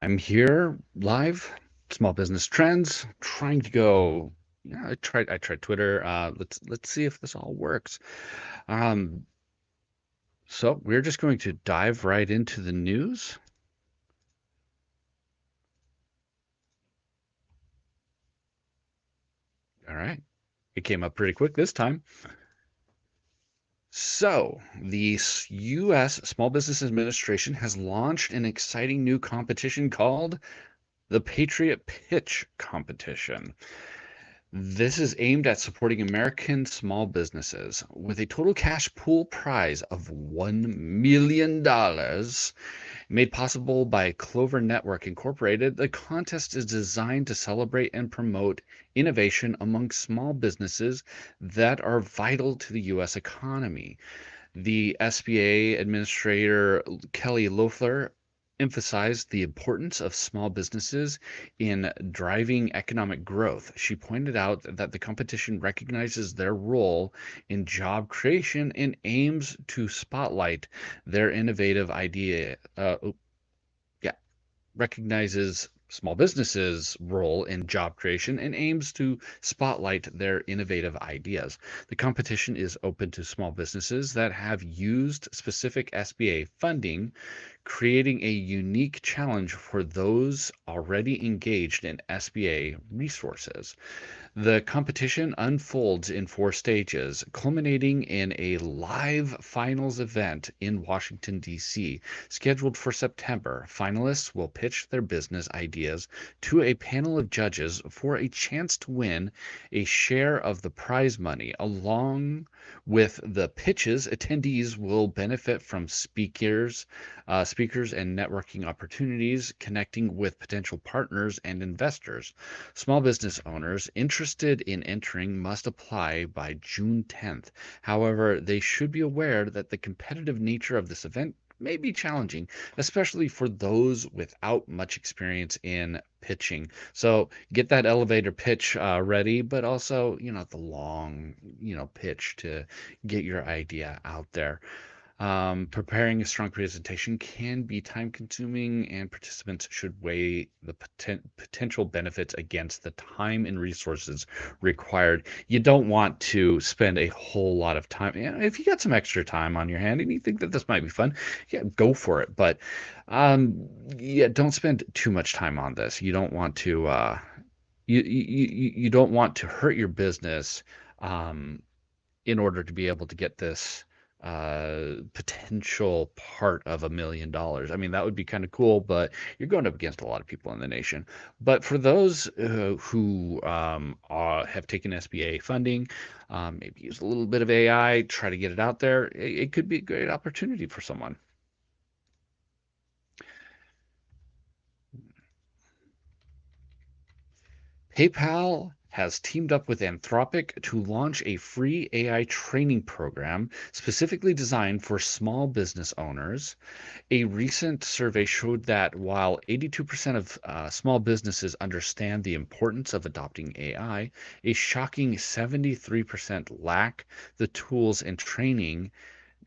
I'm here live, small business trends, trying to go. Yeah, I tried Twitter. Let's see if this all works. Um, so we're just going to dive right into the news. All right. It came up pretty quick this time. So, the U.S. Small Business Administration has launched an exciting new competition called the Patriot Pitch Competition. This is aimed at supporting American small businesses with a total cash pool prize of $1 million. Made possible by Clover Network Incorporated, the contest is designed to celebrate and promote innovation among small businesses that are vital to the U.S. economy. The SBA Administrator Kelly Loeffler emphasized the importance of small businesses in driving economic growth. She pointed out that the competition recognizes their role in job creation and aims to spotlight their innovative yeah, recognizes small businesses' role in job creation and aims to spotlight their innovative ideas. The competition is open to small businesses that have used specific SBA funding, creating a unique challenge for those already engaged in SBA resources. The competition unfolds in four stages, culminating in a live finals event in Washington, D.C., scheduled for September. Finalists will pitch their business ideas to a panel of judges for a chance to win a share of the prize money. Along with the pitches, attendees will benefit from speakers and networking opportunities, connecting with potential partners and investors. Small business owners interested in entering must apply by June 10th. However, they should be aware that the competitive nature of this event may be challenging, especially for those without much experience in pitching. So get that elevator pitch ready, but also, the long, pitch to get your idea out there. Preparing a strong presentation can be time consuming, and participants should weigh the potential benefits against the time and resources required. You don't want to spend a whole lot of time. If you got some extra time on your hand and you think that this might be fun, yeah, go for it. But yeah, don't spend too much time on this. You don't want to. You don't want to hurt your business um, in order to be able to get this potential part of $1 million. I mean, that would be kind of cool, but you're going up against a lot of people in the nation. But for those who have taken SBA funding, maybe use a little bit of AI, try to get it out there, it could be a great opportunity for someone. PayPal has teamed up with Anthropic to launch a free AI training program specifically designed for small business owners. A recent survey showed that while 82% of small businesses understand the importance of adopting AI, a shocking 73% lack the tools and training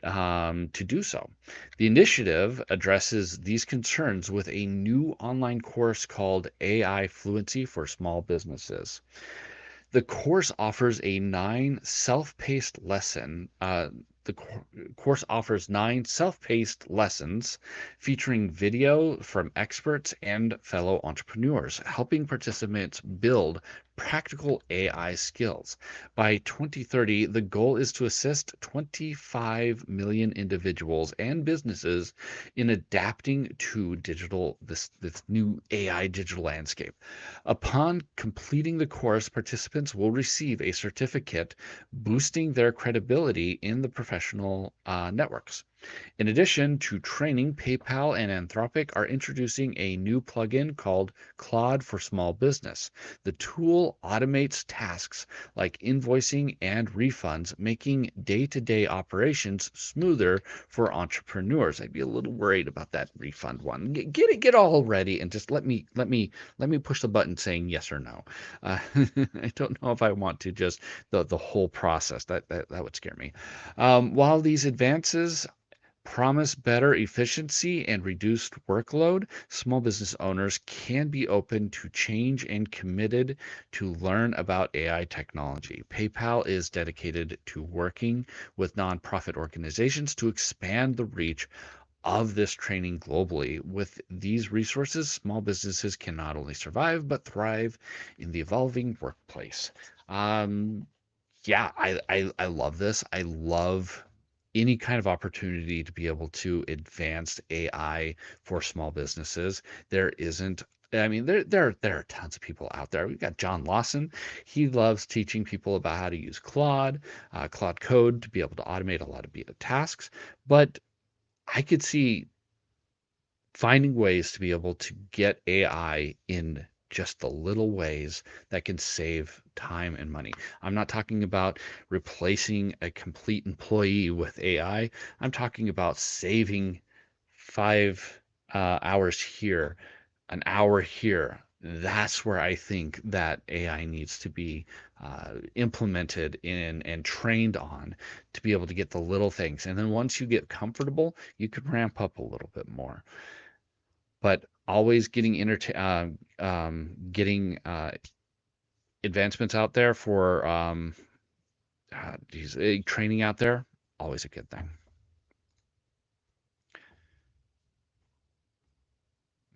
to do so. The initiative addresses these concerns with a new online course called AI Fluency for Small Businesses. The course offers a nine self-paced lesson. The course offers nine self-paced lessons featuring video from experts and fellow entrepreneurs, helping participants build practical AI skills. By 2030, the goal is to assist 25 million individuals and businesses in adapting to this new AI digital landscape. Upon completing the course, participants will receive a certificate boosting their credibility in the professional networks. In addition to training, PayPal and Anthropic are introducing a new plugin called Claude for Small Business. The tool automates tasks like invoicing and refunds, making day-to-day operations smoother for entrepreneurs. I'd be a little worried about that refund one. Get all ready and just let me push the button saying yes or no. I don't know if I want to just the whole process. That would scare me. While these advances promise better efficiency and reduced workload, small business owners can be open to change and committed to learn about AI technology. PayPal is dedicated to working with nonprofit organizations to expand the reach of this training globally. With these resources, small businesses can not only survive but thrive in the evolving workplace. Um, yeah, I love this. I love any kind of opportunity to be able to advance AI for small businesses. There isn't I mean, there are tons of people out there. We've got John Lawson. He loves teaching people about how to use Claude Code to be able to automate a lot of tasks. But I could see finding ways to be able to get AI in just the little ways that can save time and money. I'm not talking about replacing a complete employee with AI. I'm talking about saving 5 hours here, an hour here. That's where I think that AI needs to be implemented in and trained on to be able to get the little things. And then once you get comfortable, you can ramp up a little bit more, but always getting advancements out there for training out there, always a good thing.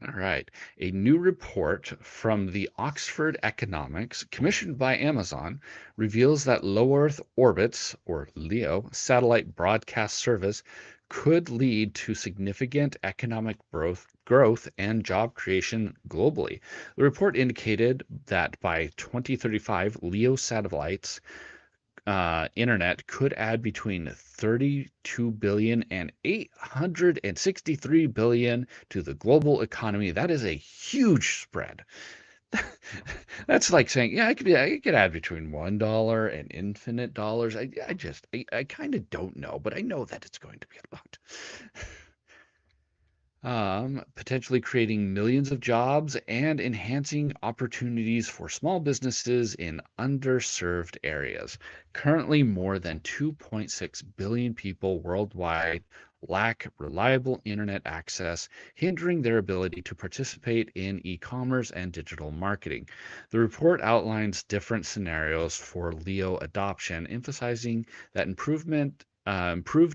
All right. A new report from the Oxford Economics, commissioned by Amazon, reveals that low Earth orbits, or LEO, satellite broadcast service could lead to significant economic growth and job creation globally. The report indicated that by 2035, LEO satellites internet could add between 32 billion and 863 billion to the global economy. That is a huge spread. That's like saying, yeah, I could add between $1 and infinite dollars. I kind of don't know, but I know that it's going to be a lot. Potentially creating millions of jobs and enhancing opportunities for small businesses in underserved areas. Currently, more than 2.6 billion people worldwide lack reliable internet access, hindering their ability to participate in e commerce and digital marketing. The report outlines different scenarios for LEO adoption, emphasizing that improved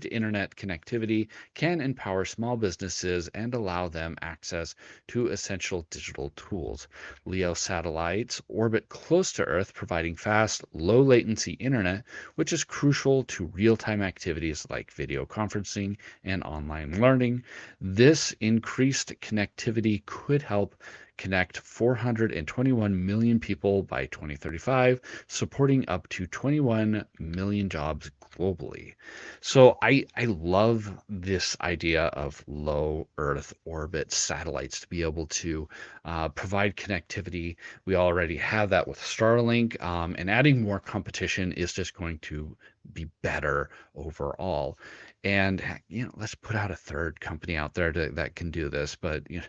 internet connectivity can empower small businesses and allow them access to essential digital tools. LEO satellites orbit close to Earth, providing fast, low latency internet, which is crucial to real time activities like video conferencing and online learning. This increased connectivity could help connect 421 million people by 2035, supporting up to 21 million jobs globally. So I love this idea of low Earth orbit satellites to be able to provide connectivity. We already have that with Starlink, and adding more competition is just going to be better overall. And let's put out a third company out there that can do this. But let's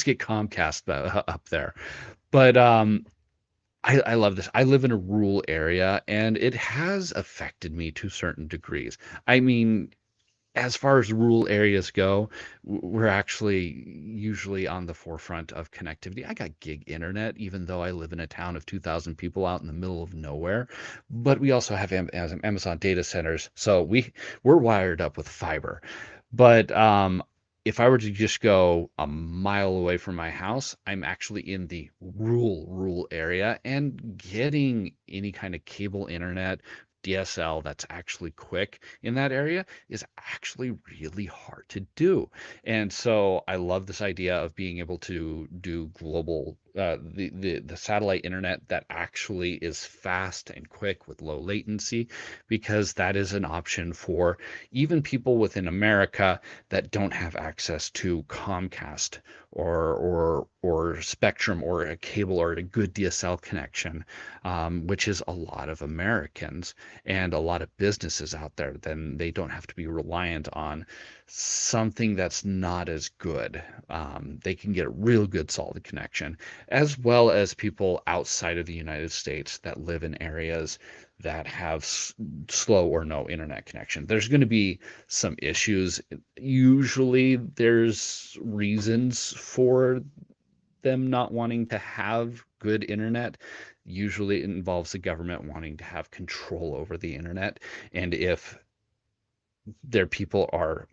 get Comcast up there. But I love this. I live in a rural area and it has affected me to certain degrees. I mean, as far as rural areas go, we're actually usually on the forefront of connectivity. I got gig internet, even though I live in a town of 2,000 people out in the middle of nowhere. But we also have Amazon data centers, so we're wired up with fiber. But if I were to just go a mile away from my house, I'm actually in the rural area, and getting any kind of cable internet, DSL that's actually quick in that area is actually really hard to do. And so I love this idea of being able to do global the satellite internet that actually is fast and quick with low latency, because that is an option for even people within America that don't have access to Comcast or Spectrum or a cable or a good DSL connection, which is a lot of Americans and a lot of businesses out there. Then they don't have to be reliant on something that's not as good. They can get a real good solid connection. as well as people outside of the United States that live in areas that have slow or no internet connection. There's going to be some issues. Usually, there's reasons for them not wanting to have good internet. Usually, it involves the government wanting to have control over the internet. And if their people are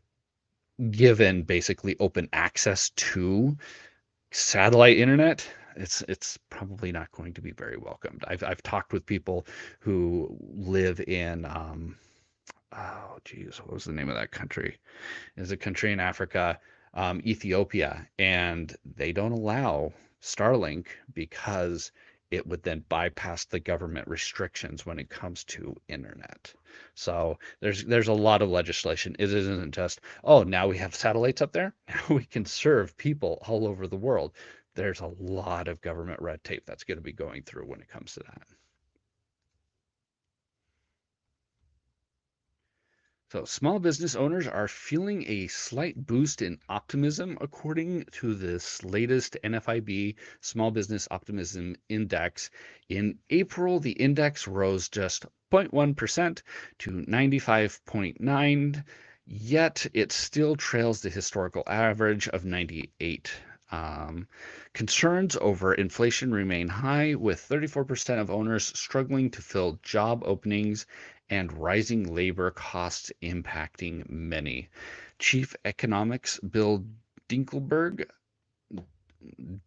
given basically open access to satellite internet, it's probably not going to be very welcomed. I've talked with people who live in oh geez, what was the name of that country? It's a country in Africa, Ethiopia, and they don't allow Starlink because it would then bypass the government restrictions when it comes to internet. So there's a lot of legislation. It isn't just, oh, now we have satellites up there. Now we can serve people all over the world. There's a lot of government red tape that's going to be going through when it comes to that. So, small business owners are feeling a slight boost in optimism, according to this latest NFIB Small Business Optimism Index. In April, the index rose just 0.1% to 95.9, yet it still trails the historical average of 98. Concerns over inflation remain high, with 34% of owners struggling to fill job openings and rising labor costs impacting many. Chief Economics Bill Dinkelberg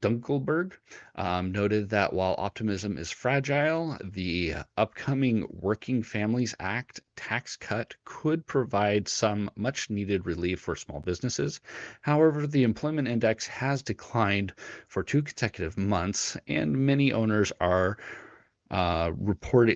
Dunkelberg noted that while optimism is fragile, the upcoming Working Families Act tax cut could provide some much needed relief for small businesses. However, the employment index has declined for 2 consecutive months, and many owners are report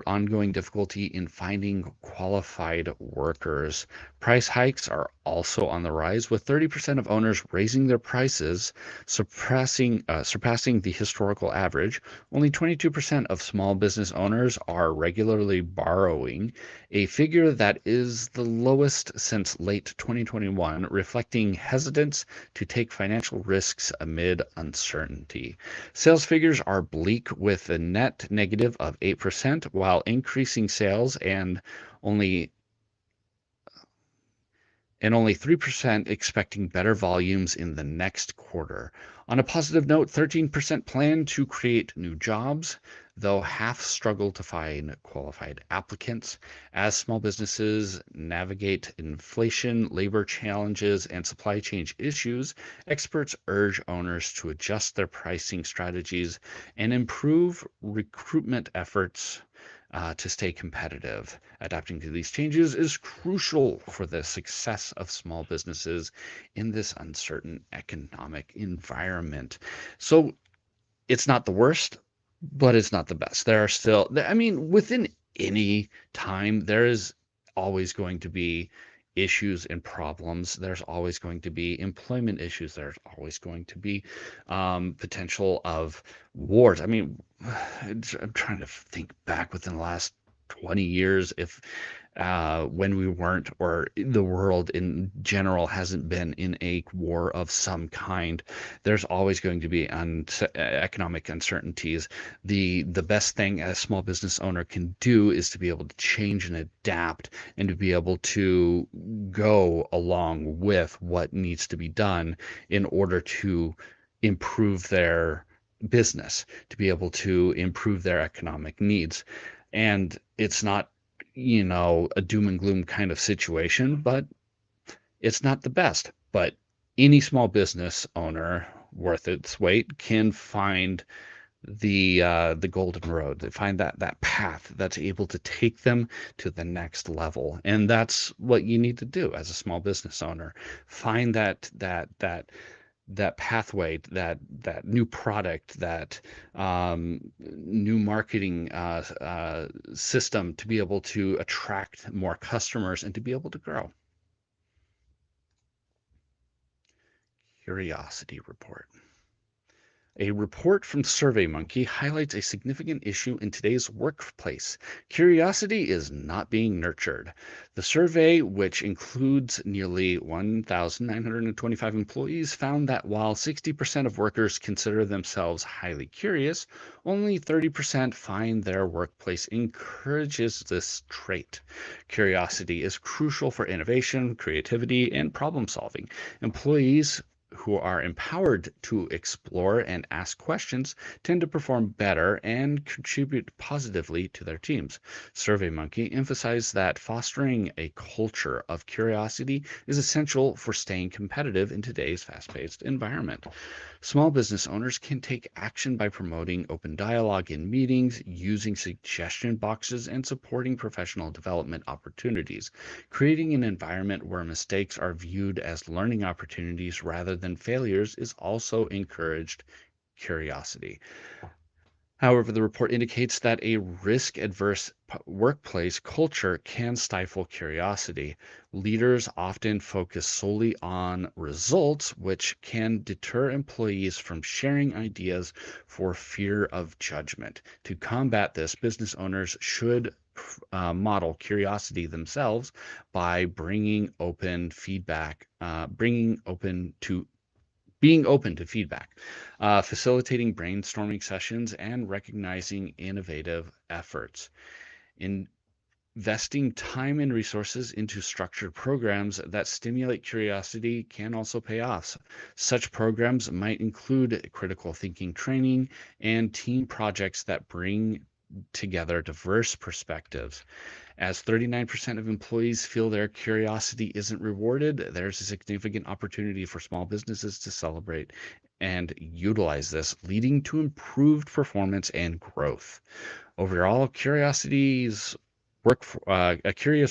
ongoing difficulty in finding qualified workers. Price hikes are also on the rise, with 30% of owners raising their prices, surpassing the historical average. Only 22% of small business owners are regularly borrowing, a figure that is the lowest since late 2021, reflecting hesitance to take financial risks amid uncertainty. Sales figures are bleak, with a net negative of 8%, while increasing sales only only 3% expecting better volumes in the next quarter. On a positive note, 13% plan to create new jobs, though half struggle to find qualified applicants. As small businesses navigate inflation, labor challenges, and supply chain issues, experts urge owners to adjust their pricing strategies and improve recruitment efforts to stay competitive. Adapting to these changes is crucial for the success of small businesses in this uncertain economic environment. So it's not the worst, but it's not the best. There are still, I mean, within any time, there is always going to be issues and problems. There's always going to be employment issues. There's always going to be potential of wars. I mean, I'm trying to think back within the last 20 years if when we weren't, or the world in general hasn't been in a war of some kind. There's always going to be economic uncertainties. The best thing a small business owner can do is to be able to change and adapt, and to be able to go along with what needs to be done in order to improve their business, to be able to improve their economic needs. And it's not, a doom and gloom kind of situation, but it's not the best. But any small business owner worth its weight can find the golden road. They find that path that's able to take them to the next level, and that's what you need to do as a small business owner. Find that pathway, that new product, that new marketing system, to be able to attract more customers and to be able to grow. Curiosity report. A report from SurveyMonkey highlights a significant issue in today's workplace. Curiosity is not being nurtured. The survey, which includes nearly 1,925 employees, found that while 60% of workers consider themselves highly curious, only 30% find their workplace encourages this trait. Curiosity is crucial for innovation, creativity, and problem solving. Employees who are empowered to explore and ask questions tend to perform better and contribute positively to their teams. SurveyMonkey emphasized that fostering a culture of curiosity is essential for staying competitive in today's fast paced environment. Small business owners can take action by promoting open dialogue in meetings, using suggestion boxes, and supporting professional development opportunities. Creating an environment where mistakes are viewed as learning opportunities rather than failures is also encouraged curiosity. However, the report indicates that a risk adverse workplace culture can stifle curiosity. Leaders often focus solely on results, which can deter employees from sharing ideas for fear of judgment. To combat this, business owners should model curiosity themselves by being open to feedback, facilitating brainstorming sessions, and recognizing innovative efforts. Investing time and resources into structured programs that stimulate curiosity can also pay off. Such programs might include critical thinking training and team projects that bring together diverse perspectives. As 39% of employees feel their curiosity isn't rewarded, there's a significant opportunity for small businesses to celebrate and utilize this, leading to improved performance and growth. Overall, a curious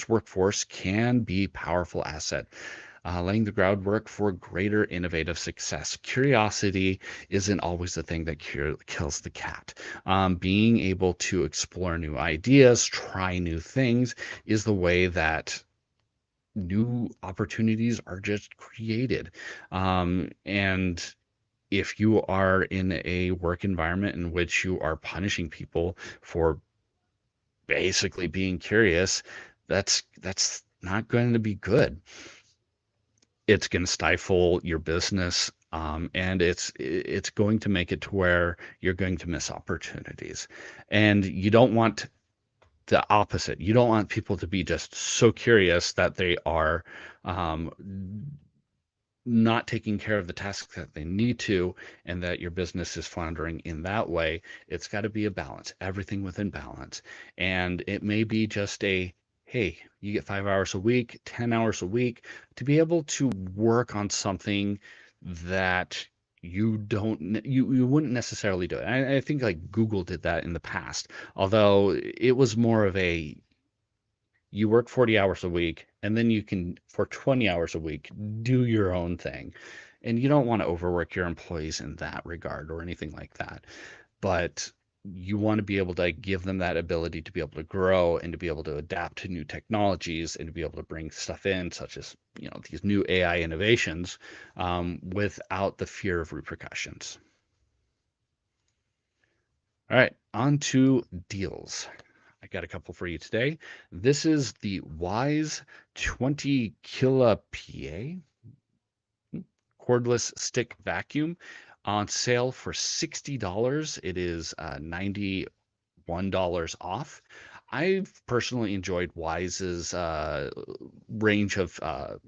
workforce can be a powerful asset, laying the groundwork for greater innovative success. Curiosity isn't always the thing that kills the cat. Being able to explore new ideas, try new things, is the way that new opportunities are just created. And if you are in a work environment in which you are punishing people for basically being curious, that's not going to be good. It's going to stifle your business, and it's going to make it to where you're going to miss opportunities. And you don't want the opposite. You don't want people to be just so curious that they are um, not taking care of the tasks that they need to, and that your business is floundering in that way. It's got to be a balance, everything within balance. And it may be just hey, you get 5 hours a week, 10 hours a week to be able to work on something that you wouldn't necessarily do it. I think like Google did that in the past, although it was more of a you work 40 hours a week and then you can for 20 hours a week do your own thing, and you don't want to overwork your employees in that regard or anything like that, but you want to be able to give them that ability to be able to grow and to be able to adapt to new technologies and to be able to bring stuff in such as these new AI innovations, without the fear of repercussions. All right, on to deals. I got a couple for you today. This is the Wise 20 kPa cordless stick vacuum on sale for $60. It is $91 off. I've personally enjoyed Wise's range of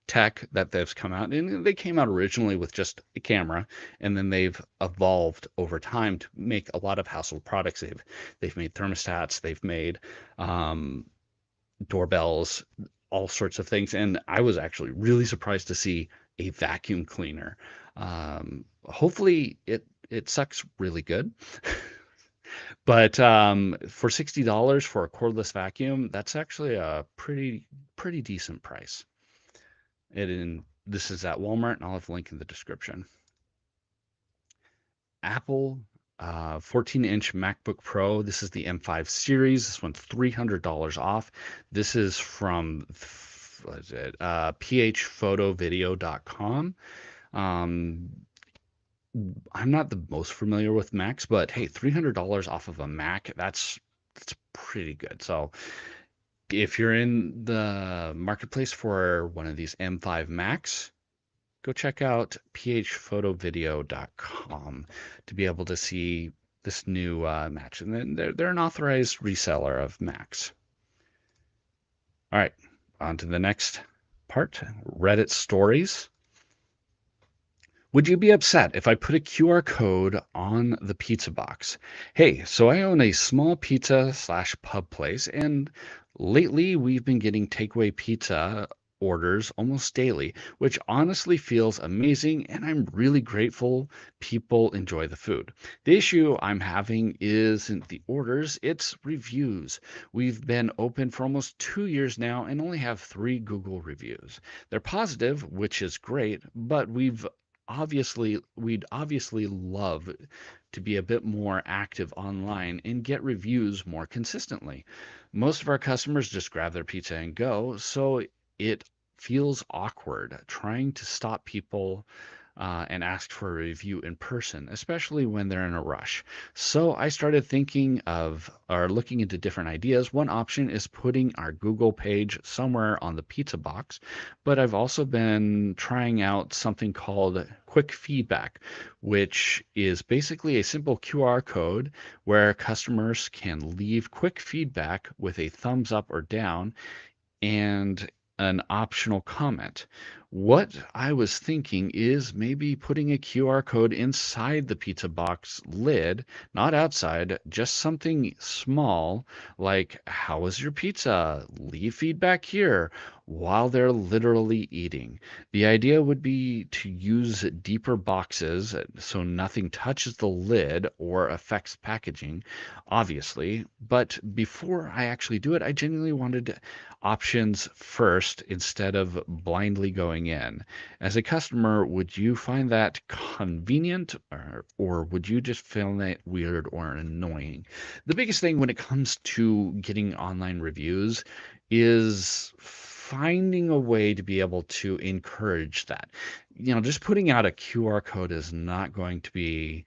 tech that they've come out, and they came out originally with just a camera, and then they've evolved over time to make a lot of household products. They've made thermostats, they've made um, doorbells, all sorts of things. And I was actually really surprised to see a vacuum cleaner. Hopefully it sucks really good. But for $60 for a cordless vacuum, that's actually a pretty decent price. This is at Walmart, and I'll have a link in the description. Apple 14-inch MacBook Pro. This is the M5 series. This one's $300 off. This is from what is it? phphotovideo.com. I'm not the most familiar with Macs, but hey, $300 off of a Mac, that's pretty good. So if you're in the marketplace for one of these M5 Macs, go check out phphotovideo.com to be able to see this new match. And then they're an authorized reseller of Macs. All right, on to the next part, Reddit stories. Would you be upset if I put a QR code on the pizza box? Hey, so I own a small pizza slash pub place, and lately we've been getting takeaway pizza orders almost daily, which honestly feels amazing, and I'm really grateful people enjoy the food. The issue I'm having isn't the orders, it's reviews. We've been open for almost 2 years now and only have 3 Google reviews. They're positive, which is great, but we'd obviously love to be a bit more active online and get reviews more consistently. Most of our customers just grab their pizza and go, so it feels awkward trying to stop people and ask for a review in person, especially when they're in a rush. So I started thinking of or looking into different ideas. One option is putting our Google page somewhere on the pizza box, but I've also been trying out something called Quick Feedback, which is basically a simple QR code where customers can leave quick feedback with a thumbs up or down and an optional comment. What I was thinking is maybe putting a QR code inside the pizza box lid, not outside, just something small like, how was your pizza? Leave feedback here while they're literally eating. The idea would be to use deeper boxes so nothing touches the lid or affects packaging, obviously. But before I actually do it, I genuinely wanted options first instead of blindly going in. As a customer, would you find that convenient or would you just find that weird or annoying? The biggest thing when it comes to getting online reviews is finding a way to be able to encourage that. Just putting out a QR code is not going to be.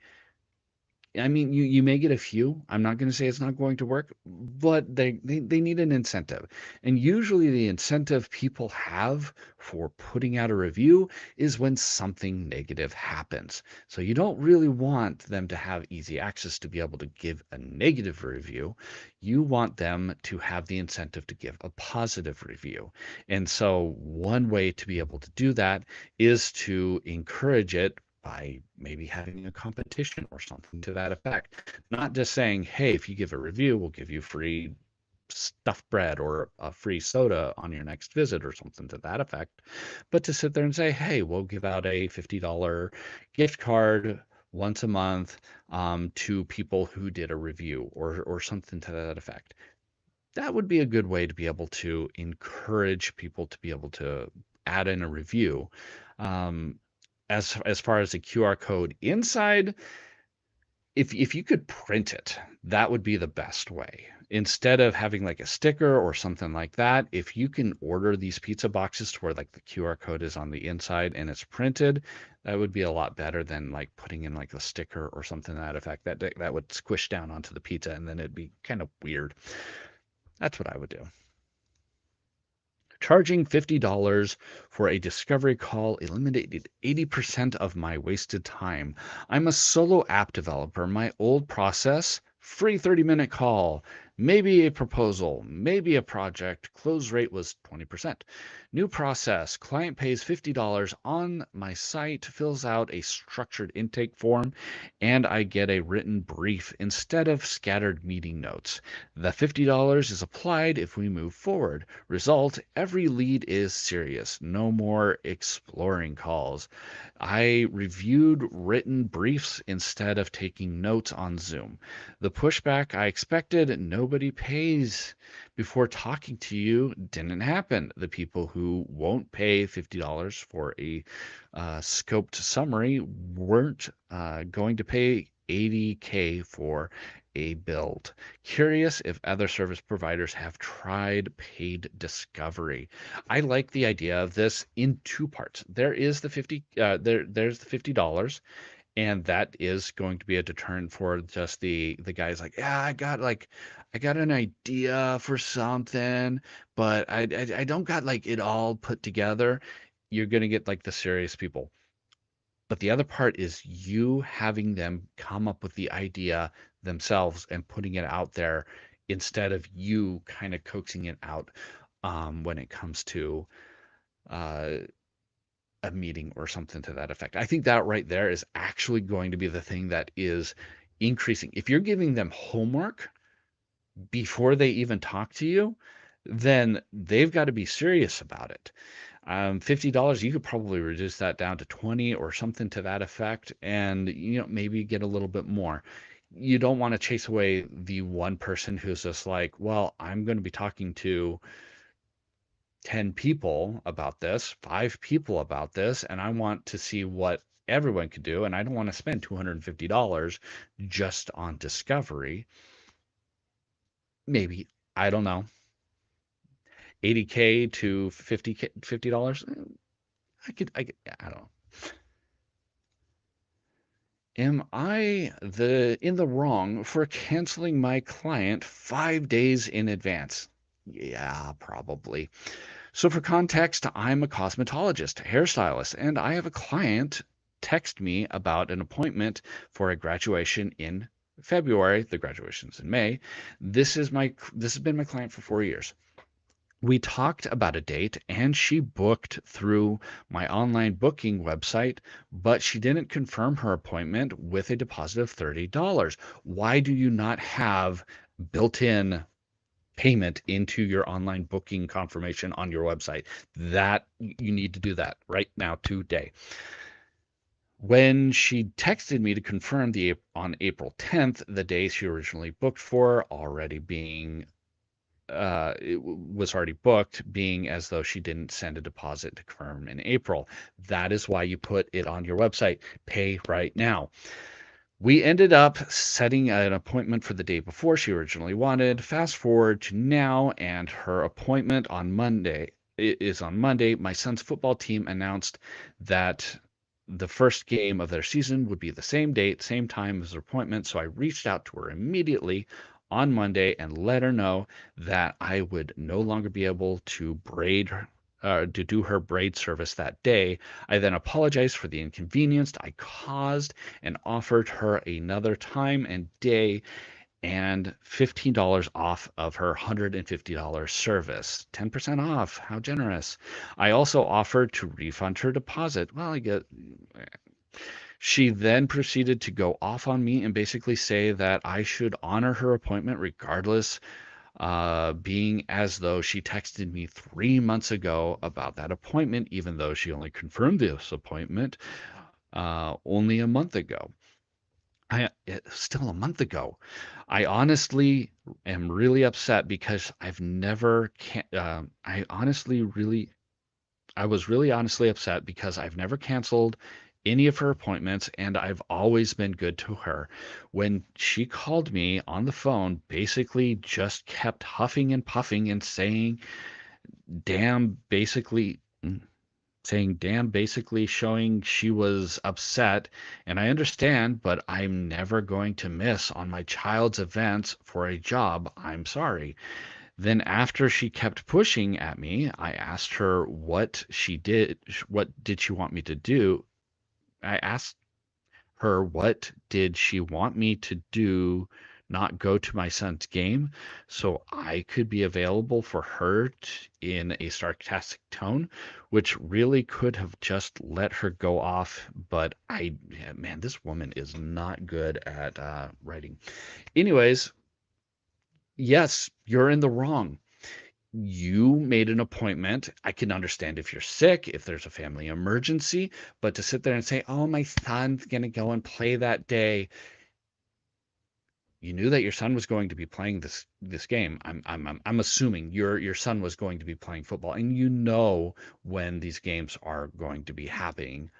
I mean, you may get a few. I'm not going to say it's not going to work, but they need an incentive. And usually the incentive people have for putting out a review is when something negative happens. So you don't really want them to have easy access to be able to give a negative review. You want them to have the incentive to give a positive review. And so one way to be able to do that is to encourage it by maybe having a competition or something to that effect. Not just saying, hey, if you give a review, we'll give you free stuffed bread or a free soda on your next visit or something to that effect, but to sit there and say, hey, we'll give out a $50 gift card once a month to people who did a review or something to that effect. That would be a good way to be able to encourage people to be able to add in a review. Um, as far as the QR code inside, if you could print it, that would be the best way. Instead of having like a sticker or something like that, if you can order these pizza boxes to where like the QR code is on the inside and it's printed, that would be a lot better than like putting in like a sticker or something to that effect. That would squish down onto the pizza and then it'd be kind of weird. That's what I would do. Charging $50 for a discovery call eliminated 80% of my wasted time. I'm a solo app developer. My old process, free 30-minute call, maybe a proposal, maybe a project. Close rate was 20%. New process, client pays $50 on my site, fills out a structured intake form, and I get a written brief instead of scattered meeting notes. The $50 is applied if we move forward. Result, every lead is serious. No more exploring calls. I reviewed written briefs instead of taking notes on Zoom. The pushback I expected, nobody pays before talking to you, didn't happen. The people who won't pay $50 for a scoped summary weren't going to pay 80K for a build. Curious if other service providers have tried paid discovery. I like the idea of this in two parts. There's the $50, And that is going to be a deterrent for just the guys like, yeah, I got an idea for something, but I don't got like it all put together. You're gonna get like the serious people. But the other part is you having them come up with the idea themselves and putting it out there instead of you kind of coaxing it out when it comes to uh, a meeting or something to that effect. I think that right there is actually going to be the thing that is increasing. If you're giving them homework before they even talk to you, then they've got to be serious about it. $50, you could probably reduce that down to 20 or something to that effect, and maybe get a little bit more. You don't want to chase away the one person who's just like, well, I'm going to be talking to 10 people about this, 5 people about this, and I want to see what everyone could do. And I don't want to spend $250 just on discovery. Maybe, I don't know, 80K to 50K, $50. I don't know. Am I in the wrong for canceling my client 5 days in advance? Yeah, probably. So, for context, I'm a cosmetologist, hairstylist, and I have a client text me about an appointment for a graduation in February. The graduation's in May. This has been my client for 4 years. We talked about a date and she booked through my online booking website, but she didn't confirm her appointment with a deposit of $30. Why do you not have built-in payment into your online booking confirmation on your website? That you need to do that right now today. When she texted me to confirm on April 10th, the day she originally booked for already being it was already booked, being as though she didn't send a deposit to confirm in April. That is why you put it on your website. Pay right now. We ended up setting an appointment for the day before she originally wanted. Fast forward to now, and her appointment on Monday is on Monday. My son's football team announced that the first game of their season would be the same date, same time as her appointment. So I reached out to her immediately on Monday and let her know that I would no longer be able to to do her braid service that day. I then apologized for the inconvenience I caused and offered her another time and day and $15 off of her $150 service. 10% off. How generous. I also offered to refund her deposit. Well, I get. She then proceeded to go off on me and basically say that I should honor her appointment regardless, being as though she texted me 3 months ago about that appointment, even though she only confirmed this appointment only a month ago. Still a month ago. I honestly am really upset because I've never can I was really honestly upset because I've never canceled any of her appointments and I've always been good to her. When she called me on the phone, basically just kept huffing and puffing and damn, basically saying damn, basically showing she was upset. And I understand, but I'm never going to miss on my child's events for a job. I'm sorry. Then after she kept pushing at me, I asked her what did she want me to do? I asked her what did she want me to do, not go to my son's game so I could be available for her in a sarcastic tone, which really could have just let her go off. But yeah, man, this woman is not good at writing. Anyways, yes, you're in the wrong. You made an appointment. I can understand if you're sick, if there's a family emergency, but to sit there and say, "Oh, my son's gonna go and play that day." You knew that your son was going to be playing this game. I'm assuming your son was going to be playing football, and you know when these games are going to be happening.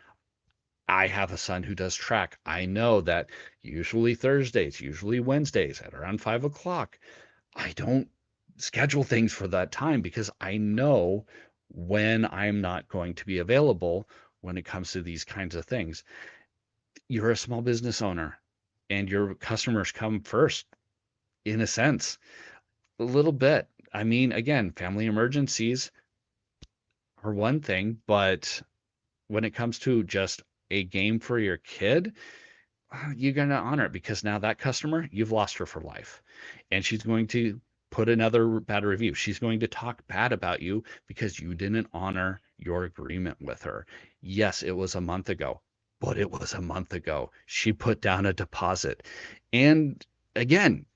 I have a son who does track. I know that usually Thursdays, usually Wednesdays at around 5 o'clock. I don't schedule things for that time because I know when I'm not going to be available when it comes to these kinds of things. You're a small business owner and your customers come first in a sense, a little bit. I mean, again, family emergencies are one thing, but when it comes to just a game for your kid, you're going to honor it because now that customer, you've lost her for life. And she's going to put another bad review. She's going to talk bad about you because you didn't honor your agreement with her. Yes, it was a month ago, but it was a month ago. She put down a deposit. And again,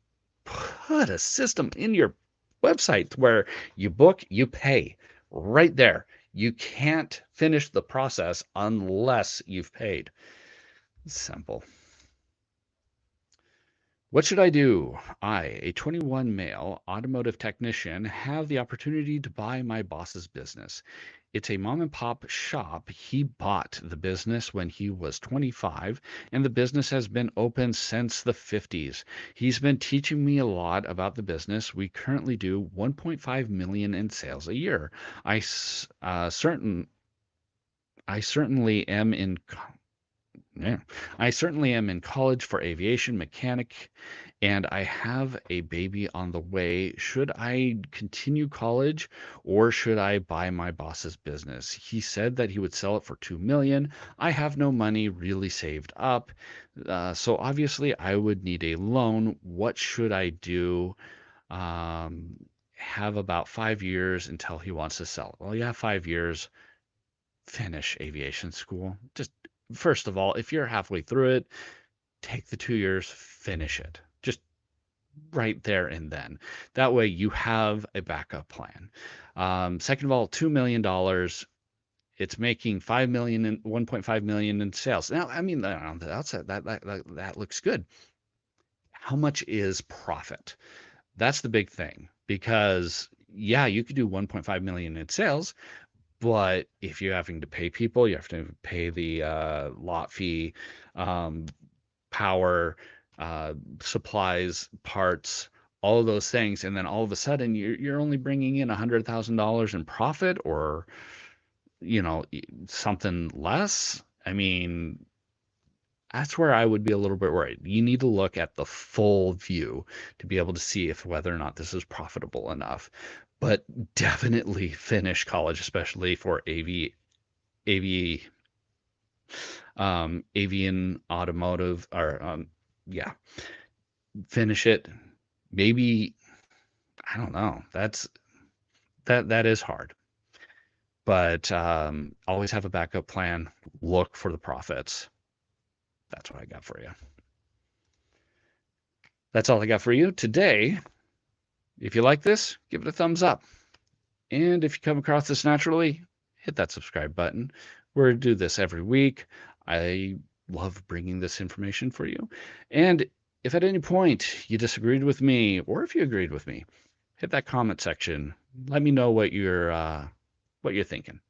put a system in your website where you book, you pay right there. You can't finish the process unless you've paid. Simple. What should I do? I, a 21 male automotive technician, have the opportunity to buy my boss's business. It's a mom and pop shop. He bought the business when he was 25, and the business has been open since the 50s. He's been teaching me a lot about the business. We currently do 1.5 million in sales a year. I certain I certainly am in yeah. I certainly am in college for aviation mechanic, and I have a baby on the way. Should I continue college or should I buy my boss's business? He said that he would sell it for 2 million. I have no money really saved up. So obviously I would need a loan. What should I do? Um, have about 5 years until he wants to sell it. Well, you have 5 years, finish aviation school. Just first of all, if you're halfway through it, take the 2 years, finish it. Just right there and then. That way you have a backup plan. Second of all, $2 million. It's making 5 million and 1.5 million in sales. Now, I mean, on the outside, that looks good. How much is profit? That's the big thing because yeah, you could do 1.5 million in sales, but if you're having to pay people, you have to pay the lot fee, um, power, supplies, parts, all of those things, and then all of a sudden you're only bringing in $100,000 in profit, or something less. I mean, that's where I would be a little bit worried. You need to look at the full view to be able to see if whether or not this is profitable enough. But definitely finish college, especially for AV, avian automotive, or yeah, finish it. Maybe I don't know. That is hard, but always have a backup plan. Look for the profits. That's what I got for you. That's all I got for you today. If you like this, give it a thumbs up. And if you come across this naturally, hit that subscribe button. We're do this every week. I love bringing this information for you. And if at any point you disagreed with me, or if you agreed with me, hit that comment section. Let me know what you're thinking.